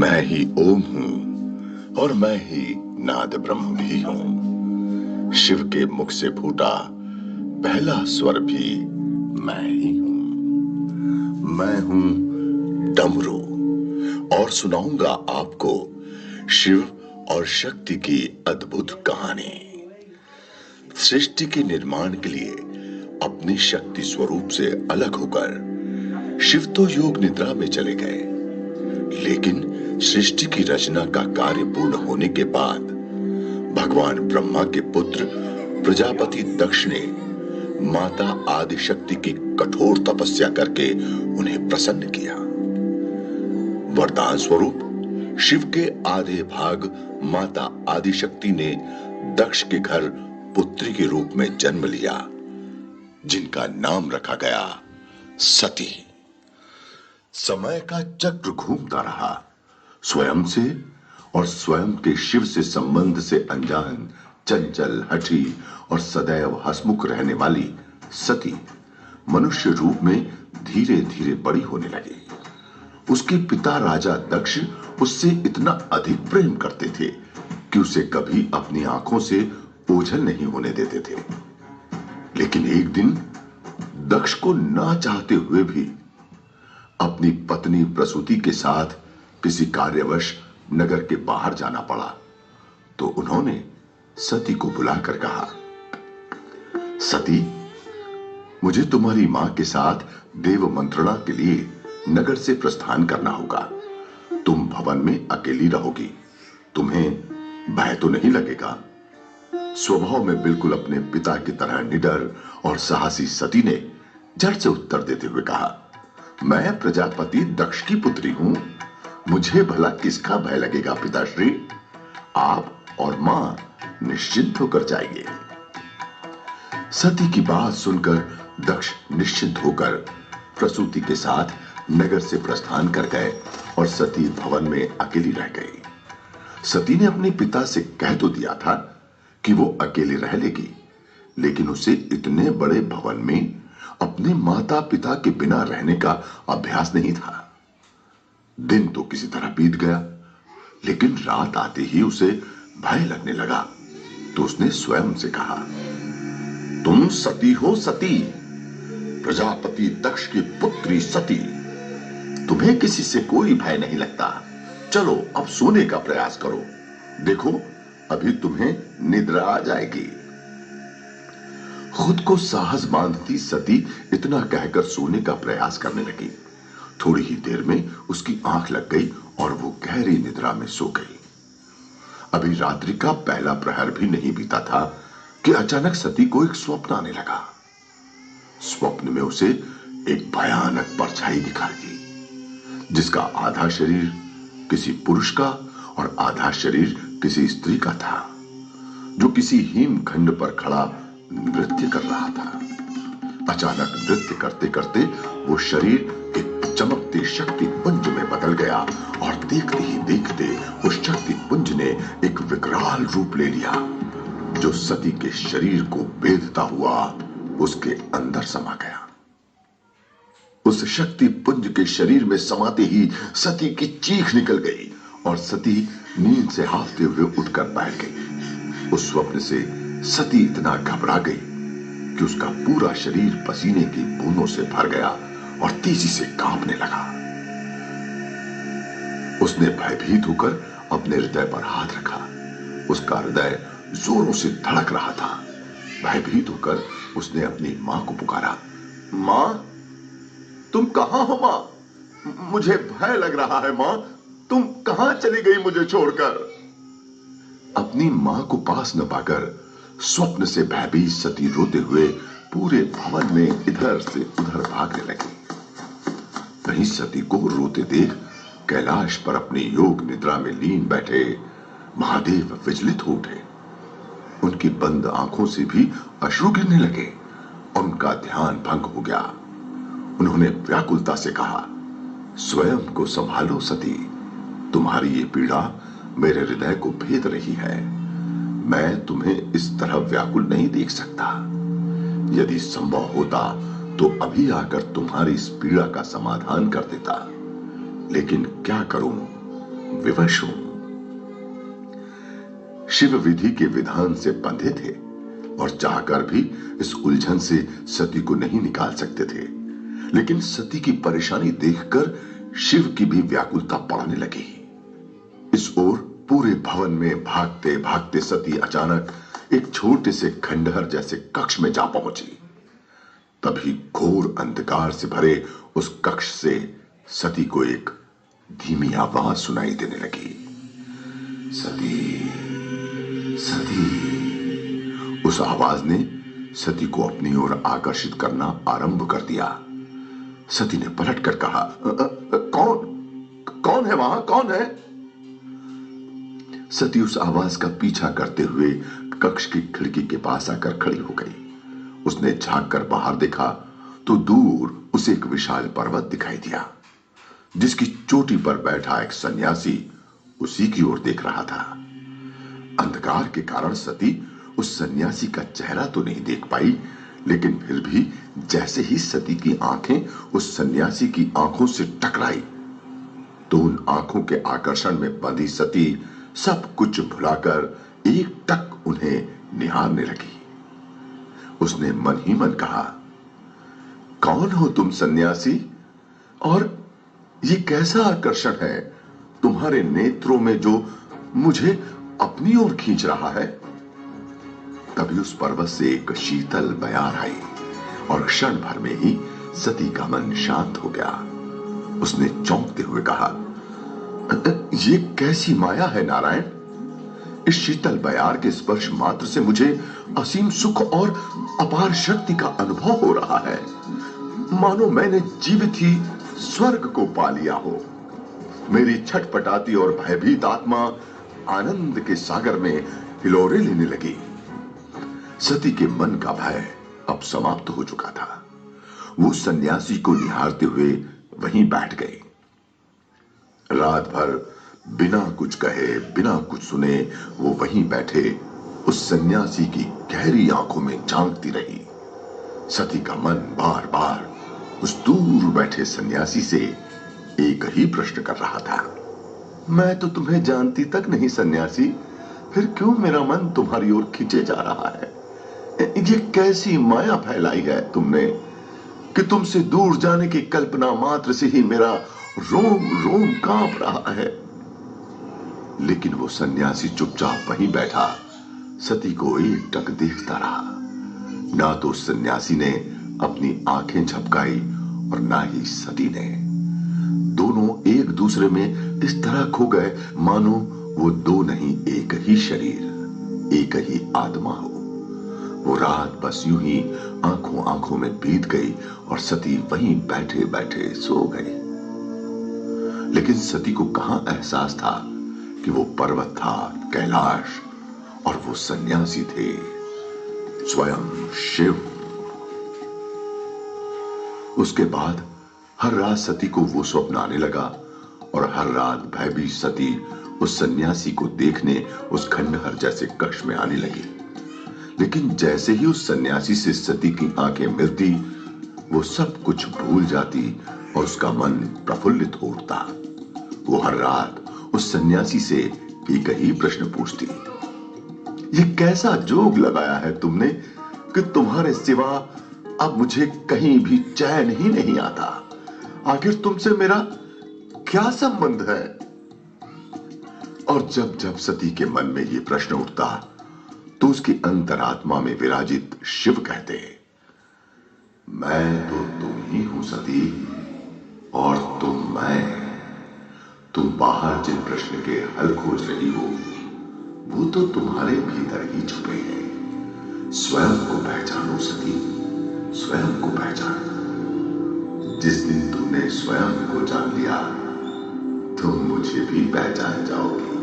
मैं ही ओम हूँ और मैं ही नाद ब्रह्म भी हूँ। शिव के मुख से फूटा पहला स्वर भी मैं ही हूँ। मैं हूँ डमरू और सुनाऊंगा आपको शिव और शक्ति की अद्भुत कहानी। सृष्टि के निर्माण के लिए अपनी शक्ति स्वरूप से अलग होकर शिव तो योग निद्रा में चले गए, लेकिन सृष्टि की रचना का कार्य पूर्ण होने के बाद भगवान ब्रह्मा के पुत्र प्रजापति दक्ष ने माता आदिशक्ति की कठोर तपस्या करके उन्हें प्रसन्न किया। वरदान स्वरूप शिव के आधे भाग माता आदिशक्ति ने दक्ष के घर पुत्री के रूप में जन्म लिया, जिनका नाम रखा गया सती। समय का चक्र घूमता रहा। स्वयं से और स्वयं के शिव से संबंध से अनजान, चंचल, हठी और सदैव हंसमुख रहने वाली सती मनुष्य रूप में धीरे धीरे बड़ी होने लगी। उसके पिता राजा दक्ष उससे इतना अधिक प्रेम करते थे कि उसे कभी अपनी आंखों से ओझल नहीं होने देते थे। लेकिन एक दिन दक्ष को ना चाहते हुए भी अपनी पत्नी प्रसूति के साथ किसी कार्यवश नगर के बाहर जाना पड़ा, तो उन्होंने सती को बुलाकर कहा, सती, मुझे तुम्हारी मां के साथ देव मंत्रणा के लिए नगर से प्रस्थान करना होगा। तुम भवन में अकेली रहोगी। तुम्हें भय तो नहीं लगेगा? स्वभाव में बिल्कुल अपने पिता की तरह निडर और साहसी सती ने झट से उत्तर देते हुए कहा, मैं प्रजापति दक्ष की पुत्री हूं। मुझे भला किसका भय लगेगा पिताश्री? आप और मां निश्चिंत होकर जाइए। सती की बात सुनकर दक्ष निश्चिंत होकर प्रसूति के साथ नगर से प्रस्थान कर गए और सती भवन में अकेली रह गई। सती ने अपने पिता से कह तो दिया था कि वो अकेले रह लेगी, लेकिन उसे इतने बड़े भवन में अपने माता पिता के बिना रहने का अभ्यास नहीं था। दिन तो किसी तरह बीत गया, लेकिन रात आते ही उसे भय लगने लगा। तो उसने स्वयं से कहा, तुम सती हो सती, प्रजापति दक्ष की पुत्री सती। तुम्हें किसी से कोई भय नहीं लगता। चलो अब सोने का प्रयास करो। देखो अभी तुम्हें निद्रा आ जाएगी। खुद को साहस बांधती सती इतना कहकर सोने का प्रयास करने लगी। थोड़ी ही देर में उसकी आंख लग गई और वो गहरी निद्रा में सो गई। अभी रात्रि का पहला प्रहर भी नहीं बीता था कि अचानक सती को एक स्वप्न आने लगा। स्वप्न में उसे एक भयानक परछाई दिखाई दी, जिसका आधा शरीर किसी पुरुष का और आधा शरीर किसी स्त्री का था, जो किसी हिमखंड पर खड़ा नृत्य कर रहा था। अचानक नृत्य करते करते वो शरीर एक चमकते शक्ति पुंज में बदल गया और देखते ही देखते उस शक्ति पुंज ने एक विकराल रूप ले लिया, जो सती के शरीर को बेधता हुआ उसके अंदर समा गया। उस शक्ति पुंज के शरीर में समाते ही सती की चीख निकल गई और सती नींद से हाफते हुए उठकर बैठ गई। उस स्वप्न से सती इतना घबरा गई कि उसका पूरा शरीर पसीने की बूंदों से भर गया और तेजी से कांपने लगा। उसने भयभीत होकर अपने हृदय पर हाथ रखा। उसका हृदय जोरों से धड़क रहा था। भयभीत होकर उसने अपनी मां को पुकारा, मां, तुम कहां हो? मां, मुझे भय लग रहा है। मां, तुम कहां चली गई मुझे छोड़कर? अपनी मां को पास न पाकर स्वप्न से भयभीत सती रोते हुए पूरे भवन में इधर से उधर भागने लगी। वहीं सती को रोते देख कैलाश पर अपनी योग निद्रा में लीन बैठे महादेव विचलित हो उठे। उनकी बंद आंखों से भी अश्रु गिरने लगे और उनका ध्यान भंग हो गया। उन्होंने व्याकुलता से कहा, स्वयं को संभालो सती, तुम्हारी ये पीड़ा मेरे हृदय को भेद रही है। मैं तुम्हें इस तरह व्याकुल नहीं देख सकता। यदि संभव होता तो अभी आकर तुम्हारी इस पीड़ा का समाधान कर देता, लेकिन क्या करूं, विवश हूं। शिव विधि के विधान से बंधे थे और चाहकर भी इस उलझन से सती को नहीं निकाल सकते थे। लेकिन सती की परेशानी देखकर शिव की भी व्याकुलता बढ़ने लगी। इस ओर पूरे भवन में भागते भागते सती अचानक एक छोटे से खंडहर जैसे कक्ष में जा पहुंची। तभी घोर अंधकार से भरे उस कक्ष से सती को एक धीमी आवाज सुनाई देने लगी। सती, सती। उस आवाज ने सती को अपनी ओर आकर्षित करना आरंभ कर दिया। सती ने पलटकर कहा, कौन है वहां, कौन है? सती उस आवाज का पीछा करते हुए कक्ष की खिड़की के पास आकर खड़ी हो गई। उसने झांक कर बाहर देखा तो दूर उसे एक विशाल पर्वत दिखाई दिया, जिसकी चोटी पर बैठा एक सन्यासी उसी की ओर देख रहा था। अंधकार के कारण सती उस सन्यासी का चेहरा तो नहीं देख पाई, लेकिन फिर भी जैसे ही सती की आंखें उस सन्यासी की आंखों से टकराई तो उन आंखों के आकर्षण में बंधी सती सब कुछ भुलाकर एक टक उन्हें निहारने लगी। उसने मन ही मन कहा, कौन हो तुम सन्यासी, और ये कैसा आकर्षण है तुम्हारे नेत्रों में जो मुझे अपनी ओर खींच रहा है? तभी उस पर्वत से एक शीतल बयार आई और क्षण भर में ही सती का मन शांत हो गया। उसने चौंकते हुए कहा, ये कैसी माया है नारायण? इस शीतल बयार के स्पर्श मात्र से मुझे असीम सुख और अपार शक्ति का अनुभव हो रहा है, मानो मैंने जीवित ही स्वर्ग को पा लिया हो। मेरी छटपटाती और भयभीत आत्मा आनंद के सागर में हिलोरे लेने लगी। सती के मन का भय अब समाप्त हो चुका था। वो सन्यासी को निहारते हुए वहीं बैठ गई। रात भर बिना कुछ कहे, बिना कुछ सुने वो वहीं बैठे उस सन्यासी की गहरी आंखों में झांकती रही। सती का मन बार बार उस दूर बैठे सन्यासी से एक ही प्रश्न कर रहा था, मैं तो तुम्हें जानती तक नहीं सन्यासी, फिर क्यों मेरा मन तुम्हारी ओर खींचे जा रहा है? ये कैसी माया फैलाई है तुमने कि तुमसे दूर जाने की कल्पना मात्र से ही मेरा रोम रोम कांप रहा है। लेकिन वो सन्यासी चुपचाप वहीं बैठा सती को एकटक देखता रहा। ना तो उस सन्यासी ने अपनी आंखें झपकाई और ना ही सती ने। दोनों एक दूसरे में इस तरह खो गए मानो वो दो नहीं एक ही शरीर, एक ही आत्मा हो। वो रात बस यूं ही आंखों आंखों में बीत गई और सती वहीं बैठे बैठे सो गई। लेकिन सती को कहां एहसास था कि वो पर्वत था कैलाश और वो सन्यासी थे स्वयं शिव। उसके बाद हर रात सती को वो स्वप्न आने लगा और हर रात भयभीत सती उस सन्यासी को देखने उस खंडहर जैसे कक्ष में आने लगी। लेकिन जैसे ही उस सन्यासी से सती की आंखें मिलती वो सब कुछ भूल जाती और उसका मन प्रफुल्लित हो उठता। वो हर रात उस सन्यासी से एक ही प्रश्न पूछती, ये कैसा जोग लगाया है तुमने कि तुम्हारे सिवा अब मुझे कहीं भी चैन ही नहीं आता? आखिर तुमसे मेरा क्या संबंध है? और जब जब सती के मन में यह प्रश्न उठता तो उसकी अंतरात्मा में विराजित शिव कहते, मैं तो तुम ही हूं सती और तुम मैं। तुम बाहर जिन प्रश्न के हल खोज रही हो वो तो तुम्हारे भीतर ही छुपे हैं। स्वयं को पहचानो सती, स्वयं को पहचानो। जिस दिन तुमने स्वयं को जान लिया तुम मुझे भी पहचान जाओगी।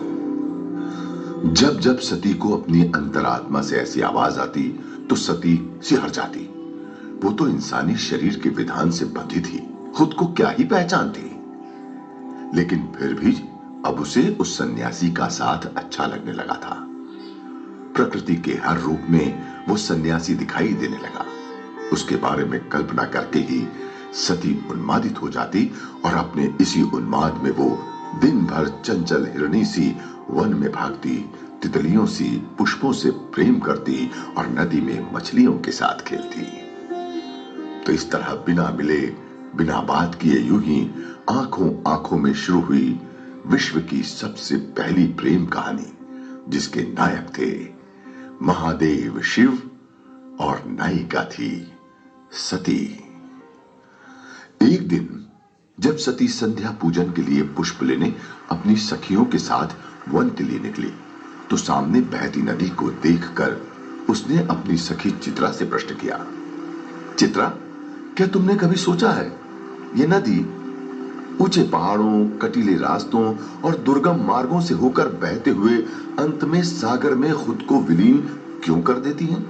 जब जब सती को अपनी अंतरात्मा से ऐसी आवाज आती तो सती सिहर जाती। वो तो इंसानी शरीर के विधान से बंधी थी, खुद को क्या ही पहचानती। लेकिन फिर भी अब उसे उस सन्यासी का साथ अच्छा लगने लगा था। प्रकृति के हर रूप में वो सन्यासी दिखाई देने लगा। उसके बारे में कल्पना करके ही सती उन्मादित हो जाती और अपने इसी उन्माद में वो दिन भर चंचल हिरणी सी वन में भागती, तितलियों सी पुष्पों से प्रेम करती और नदी में मछलियों के साथ खेलती। तो इस तरह बिना मिले बिना बात किए यूं ही आंखों आंखों में शुरू हुई विश्व की सबसे पहली प्रेम कहानी, जिसके नायक थे महादेव शिव और नायिका थी सती। एक दिन जब सती संध्या पूजन के लिए पुष्प लेने अपनी सखियों के साथ वन के लिए निकली, तो सामने बहती नदी को देखकर उसने अपनी सखी चित्रा से प्रश्न किया, चित्रा, क्या तुमने कभी सोचा है ये नदी ऊंचे पहाड़ों, कटीले रास्तों और दुर्गम मार्गों से होकर बहते हुए अंत में सागर में खुद को विलीन क्यों कर देती है?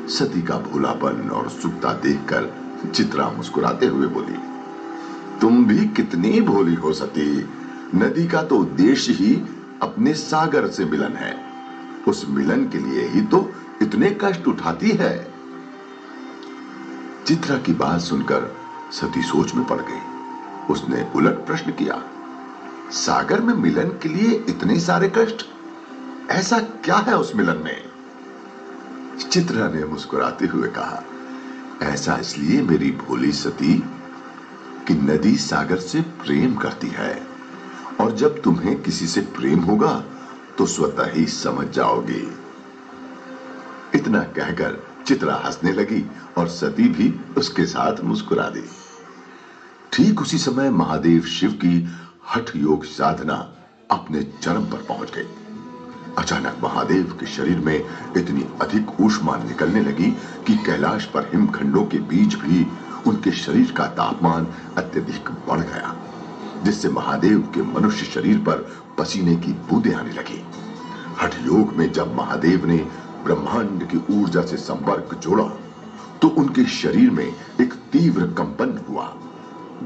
सती का भोलापन और सुखता देखकर चित्रा मुस्कुराते हुए बोली, तुम भी कितनी भोली हो सती। नदी का तो उद्देश्य ही अपने सागर से मिलन है, उस मिलन के लिए ही तो इतने कष्ट उठाती है। चित्रा की बात सुनकर सती सोच में पड़ गई। उसने उलट प्रश्न किया, सागर में मिलन के लिए इतने सारे कष्ट, ऐसा क्या है उस मिलन में? चित्रा ने मुस्कुराते हुए कहा, ऐसा इसलिए मेरी भोली सती कि नदी सागर से प्रेम करती है, और जब तुम्हें किसी से प्रेम होगा तो स्वतः ही समझ जाओगी। इतना कहकर चित्रा हंसने लगी और सती भी उसके साथ मुस्कुरा दी। ठीक उसी समय महादेव शिव की हठ योग साधना अपने चरम पर पहुंच गई। अचानक महादेव के शरीर में इतनी अधिक ऊष्मा निकलने लगी कि कैलाश पर हिमखंडों के बीच भी उनके शरीर का तापमान अत्यधिक बढ़ गया, जिससे महादेव के मनुष्य शरीर पर पसीने की बूंदें आने लगी। हठ योग में जब महादेव ने ब्रह्मांड की ऊर्जा से संपर्क जोड़ा तो उनके शरीर में एक तीव्र कंपन हुआ,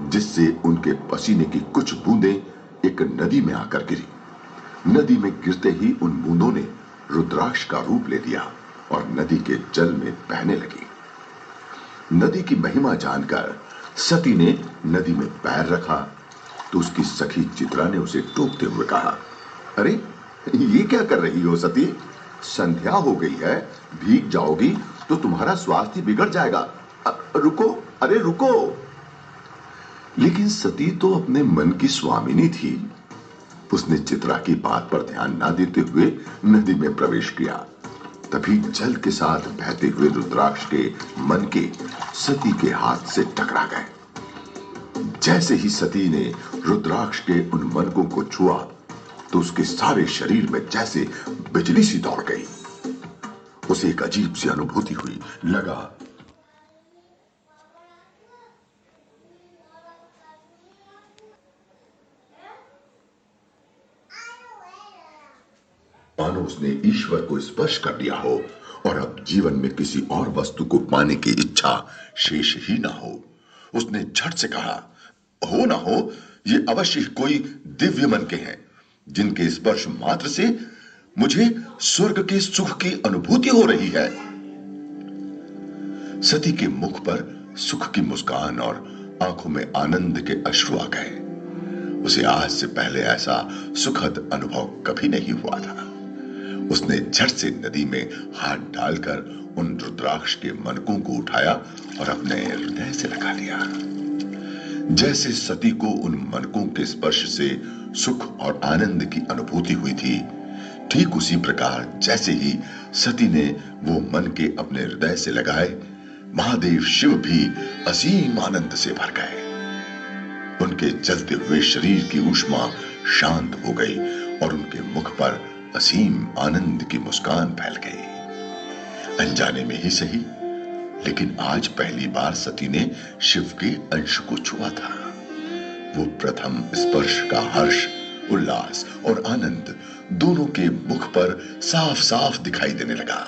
जिससे उनके पसीने की कुछ बूंदें एक नदी में आकर गिरी। नदी में गिरते ही उन बूंदों ने रुद्राक्ष का रूप ले लिया और नदी के जल में बहने लगी। नदी की महिमा जानकर सती ने नदी में पैर रखा तो उसकी सखी चित्रा ने उसे टोकते हुए कहा, अरे ये क्या कर रही हो सती? संध्या हो गई है, भीग जाओगी तो तुम्हारा स्वास्थ्य बिगड़ जाएगा। रुको, अरे रुको। लेकिन सती तो अपने मन की स्वामिनी थी। उसने चित्रा की बात पर ध्यान ना देते हुए नदी में प्रवेश किया। तभी जल के साथ बहते हुए रुद्राक्ष के मनके सती के हाथ से टकरा गए। जैसे ही सती ने रुद्राक्ष के उन मनकों को छुआ तो उसके सारे शरीर में जैसे बिजली सी दौड़ गई। उसे एक अजीब सी अनुभूति हुई। लगा मानो उसने ईश्वर को स्पर्श कर लिया हो और अब जीवन में किसी और वस्तु को पाने की इच्छा शेष ही ना हो। उसने झट से कहा, हो ना हो, ये अवश्य कोई दिव्य मन के हैं, जिनके स्पर्श मात्र से मुझे स्वर्ग के सुख की अनुभूति हो रही है। सती के मुख पर सुख की मुस्कान और आंखों में आनंद के अश्रु आ गए। उसे आज से पहले ऐसा सुखद अनुभव कभी नहीं हुआ था। उसने झट से नदी में हाथ डालकर उन रुद्राक्ष के मनकों को उठाया और अपने हृदय से लगा लिया। जैसे सती को उन मनकों के स्पर्श से सुख और आनंद की अनुभूति हुई थी, ठीक उसी प्रकार जैसे ही सती ने वो मन के अपने हृदय से लगाए, महादेव शिव भी असीम आनंद से भर गए। उनके जलते हुए शरीर की ऊष्मा शांत हो गई और उनके मुख पर असीम आनंद की मुस्कान फैल गई। अनजाने में ही सही, लेकिन आज पहली बार सती ने शिव के अंश को छुआ था। वो प्रथम स्पर्श का हर्ष, उल्लास और आनंद दोनों के मुख पर साफ साफ दिखाई देने लगा।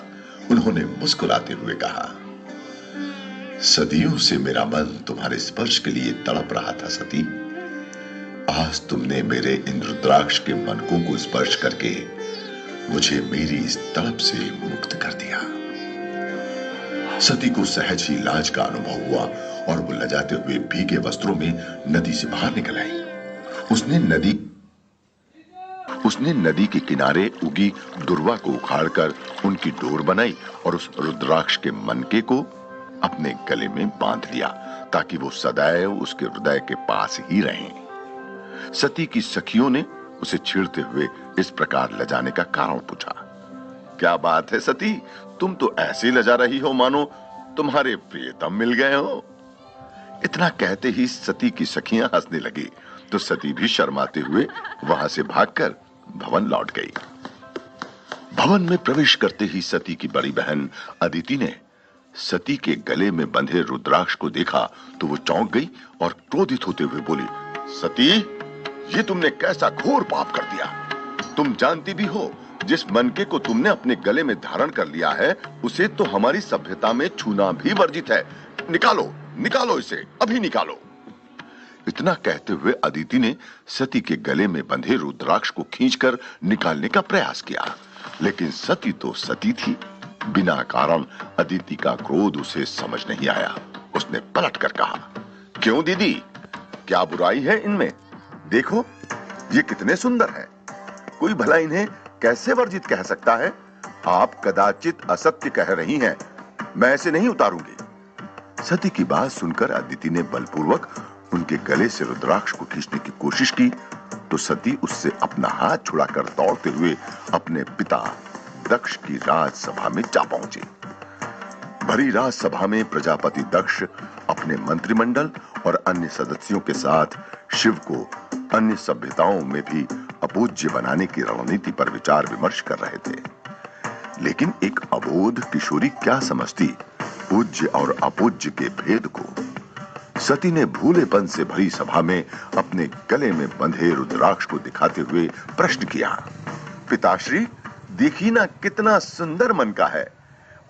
उन्होंने मुस्कुराते हुए कहा, सदियों से मेरा मन तुम्हारे स्पर्श के लिए तड़प रहा था सती। आज तुमने मेरे इन रुद्राक्ष के मनकों को स्पर्श करके मुझे मेरी इस तड़प से मुक्त कर दिया। सती को सहज ही लाज का अनुभव हुआ और वो लजाते हुए भीगे वस्त्रों में नदी से बाहर निकल आई। उसने नदी उसने नदी के किनारे उगी दुर्वा को उखाड़कर उनकी डोर बनाई और उस रुद्राक्ष के मनके को अपने गले में बांध लिया ताकि वो सदैव उसके हृदय के पास ही रहें। सती की सखियों ने उसे छेड़ते हुए इस प्रकार लजाने का कारण पूछा। क्या बात है सती, तुम तो ऐसे लजा रही हो मानो तुम्हारे प्रियतम मिल गए हो। इतना कहते ही सती की सखियां हंसने लगी तो सती भी शर्माते हुए वहां से भागकर भवन लौट गई। भवन में प्रवेश करते ही सती की बड़ी बहन अदिति ने सती के गले में बंधे रुद्राक्ष को देखा तो वो चौंक गई और क्रोधित होते हुए बोली, सती, ये तुमने कैसा घोर पाप कर दिया। तुम जानती भी हो जिस मनके को तुमने अपने गले में धारण कर लिया है उसे तो हमारी सभ्यता में छूना भी वर्जित है। निकालो, निकालो इसे, अभी निकालो। इतना कहते हुए अदिति ने सती के गले में बंधे रुद्राक्ष को खींचकर निकालने का प्रयास किया, लेकिन सती तो सती थी। बिना कारण अदिति का क्रोध उसे समझ नहीं आया। उसने पलटकर कहा, क्यों दीदी, क्या बुराई है इनमें? देखो ये कितने सुंदर हैं। कोई भला इन्हें कैसे वर्जित कह सकता है? आप कदाचित असत्य कह रही हैं, मैं ऐसे नहीं उतारूंगी। सती की बात सुनकर अदिति ने बलपूर्वक उनके गले से रुद्राक्ष को खींचने की कोशिश की तो सती उससे अपना हाथ छुड़ाकर दौड़ते हुए अपने पिता दक्ष की राजसभा में जा पहुंचे। भरी राजसभा में प्रजापति दक्ष अपने मंत्रिमंडल और अन्य सदस्यों के साथ शिव को अन्य सभ्यताओं में भी अपूज्य बनाने की रणनीति पर विचार विमर्श कर रहे थे। लेकिन एक अबोध किशोरी क्या समझती पूज्य और अपूज्य के भेद को। सती ने भूलेपन से भरी सभा में अपने गले में बंधे रुद्राक्ष को दिखाते हुए प्रश्न किया, पिताश्री, देखिए ना कितना सुंदर मन का है।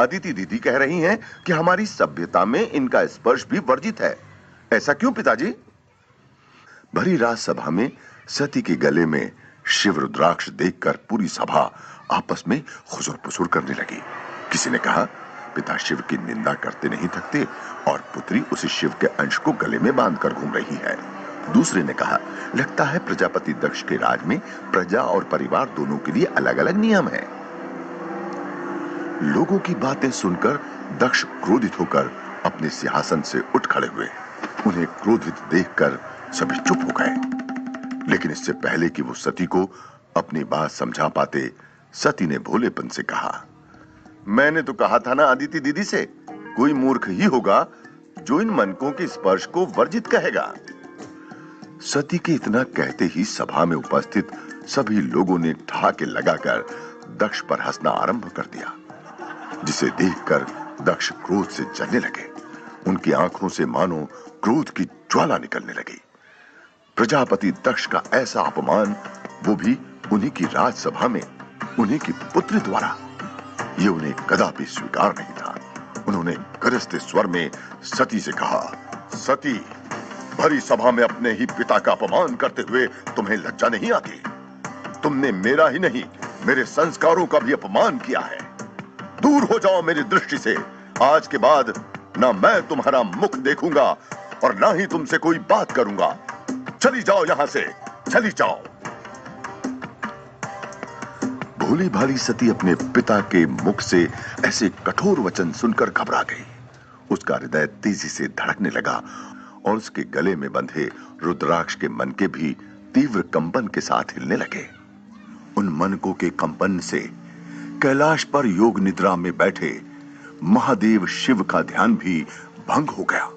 अदिति दीदी कह रही हैं कि हमारी सभ्यता में इनका स्पर्श भी वर्जित है। ऐसा क्यों पिताजी? भरी राजसभा में सती के गले में शिव रुद्राक्ष देखकर पूरी सभा आपस में खुसुर-पुसुर करने लगी। किसी ने कहा, पिता शिव की निंदा करते नहीं थकते और पुत्री उसी शिव के अंश को गले में बांधकर घूम रही है। दूसरे ने कहा, लगता है प्रजापति दक्ष के राज में प्रजा और परिवार दोनों के लिए अलग-अलग नियम हैं। लोगों की बातें सुनकर दक्ष क्रोधित होकर अपने सिंहासन से उठ खड़े हुए। उन्हें क्रोधित देखकर सभी चुप हो गए। लेकिन इससे पहले कि वो सती को अपनी बात समझा पाते, सती ने भोलेपन से कहा, मैंने तो कहा था ना अदिति दीदी से, कोई मूर्ख ही होगा जो इन मनकों के स्पर्श को वर्जित कहेगा। सती के इतना कहते ही सभा में उपस्थित सभी लोगों ने ठहाके लगाकर दक्ष पर हंसना आरंभ कर दिया, जिसे देखकर दक्ष क्रोध से जलने लगे। उनकी आंखों से मानो क्रोध की ज्वाला निकलने लगी। प्रजापति दक्ष का ऐसा अपमान, वो भी उन्हीं की राजसभा में, उन्हीं की पुत्री द्वारा, ये उन्हें कदापि स्वीकार नहीं था। उन्होंने गरजते स्वर में सती से कहा, सती, भरी सभा में अपने ही पिता का अपमान करते हुए तुम्हें लज्जा नहीं आती? तुमने मेरा ही नहीं, मेरे संस्कारों का भी अपमान किया है। दूर हो जाओ मेरी दृष्टि से। आज के बाद ना मैं तुम्हारा मुख देखूंगा और ना ही तुमसे कोई बात करूंगा। चली जाओ यहां से, चली जाओ। भोली भाली सती अपने पिता के मुख से ऐसे कठोर वचन सुनकर घबरा गई। उसका हृदय तेजी से धड़कने लगा और उसके गले में बंधे रुद्राक्ष के मनके भी तीव्र कंपन के साथ हिलने लगे। उन मनकों के कंपन से कैलाश पर योग निद्रा में बैठे महादेव शिव का ध्यान भी भंग हो गया।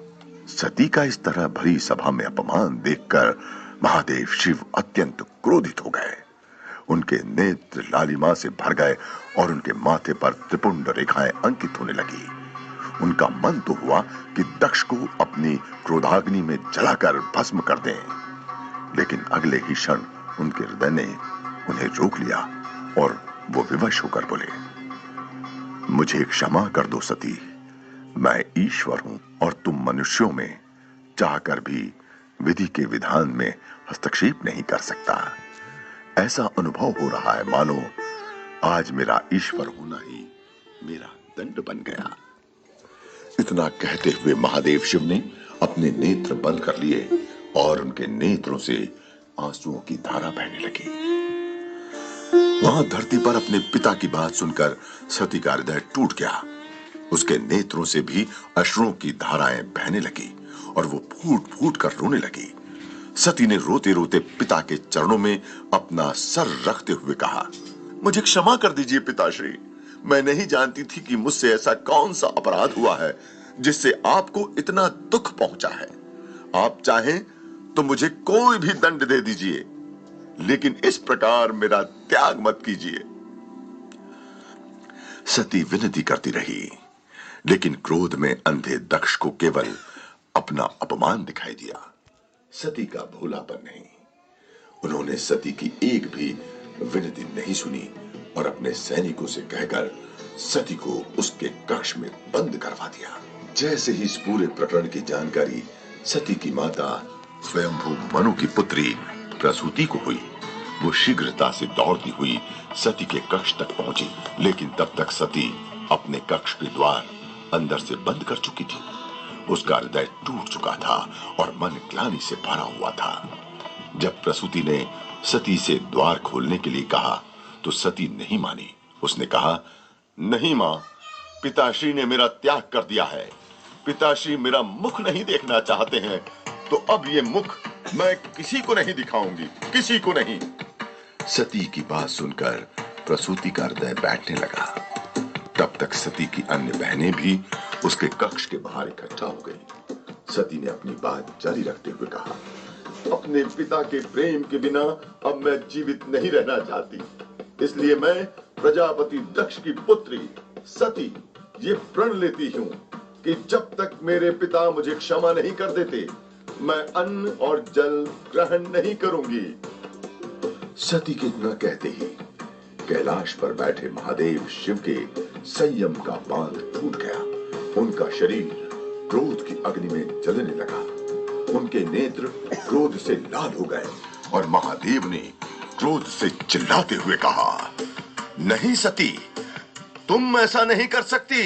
सती का इस तरह भरी सभा में अपमान देखकर महादेव शिव अत्यंत क्रोधित हो गए। उनके नेत्र लालिमा से भर गए और उनके माथे पर त्रिपुंड रेखाएं अंकित होने लगी। उनका मन तो हुआ कि दक्ष को अपनी क्रोधाग्नि में जलाकर भस्म कर दें, लेकिन अगले ही क्षण उनके हृदय ने उन्हें रोक लिया और वो विवश होकर बोले, मुझे क्षमा कर दो सती, मैं ईश्वर हूं और तुम मनुष्यों में चाहकर भी विधि के विधान में हस्तक्षेप नहीं कर सकता। ऐसा अनुभव हो रहा है मानो आज मेरा ईश्वर होना ही मेरा दंड बन गया। इतना कहते हुए महादेव शिव ने अपने नेत्र बंद कर लिए और उनके नेत्रों से आंसुओं की धारा बहने लगी। वहां धरती पर अपने पिता की बात सुनकर सती का हृदय टूट गया। उसके नेत्रों से भी अश्रुओं की धाराएं बहने लगी और वो फूट फूट कर रोने लगी। सती ने रोते रोते पिता के चरणों में अपना सर रखते हुए कहा, मुझे क्षमा कर दीजिए पिताश्री। मैं नहीं जानती थी कि मुझसे ऐसा कौन सा अपराध हुआ है जिससे आपको इतना दुख पहुंचा है। आप चाहें तो मुझे कोई भी दंड दे दीजिए, लेकिन इस प्रकार मेरा त्याग मत कीजिए। सती विनती करती रही, लेकिन क्रोध में अंधे दक्ष को केवल अपना अपमान दिखाई दिया, सती का भोलापन नहीं। उन्होंने सती की एक भी विनती नहीं सुनी और अपने सैनिकों से कहकर सती को उसके कक्ष में बंद करवा दिया। जैसे ही इस पूरे प्रकरण की जानकारी सती की माता स्वयंभू मनु की पुत्री प्रसूति को हुई, वो शीघ्रता से दौड़ती हुई सती के कक्ष तक पहुंची, लेकिन तब तक सती अपने कक्ष के द्वार अंदर से बंद कर चुकी थी। उसका हृदय टूट चुका था और मन ग्लानि से भरा हुआ था। जब प्रसूति ने सती से द्वार खोलने के लिए कहा तो सती नहीं मानी। उसने कहा, नहीं मां, पिताश्री ने मेरा त्याग कर दिया है। पिताश्री मेरा मुख नहीं देखना चाहते हैं, तो अब ये मुख मैं किसी को नहीं दिखाऊंगी, किसी को नहीं। सती की बात सुनकर प्रसूति का हृदय बैठने लगा। तब तक सती की अन्य बहनें भी उसके कक्ष के बाहर इकट्ठा हो गई। सती ने अपनी बात जारी रखते हुए कहा, अपने पिता के प्रेम के बिना अब मैं जीवित नहीं रहना चाहती, इसलिए मैं प्रजापति दक्ष की पुत्री सती ये प्रण लेती हूं कि जब तक मेरे पिता मुझे क्षमा नहीं कर देते, मैं अन्न और जल ग्रहण नहीं करूंगी। सती के इतना कहते ही कैलाश पर बैठे महादेव शिव के संयम का बांध टूट गया। उनका शरीर क्रोध की अग्नि में जलने लगा। उनके नेत्र क्रोध से लाल हो गए और महादेव ने क्रोध से चिल्लाते हुए कहा, नहीं सती, तुम ऐसा नहीं कर सकती।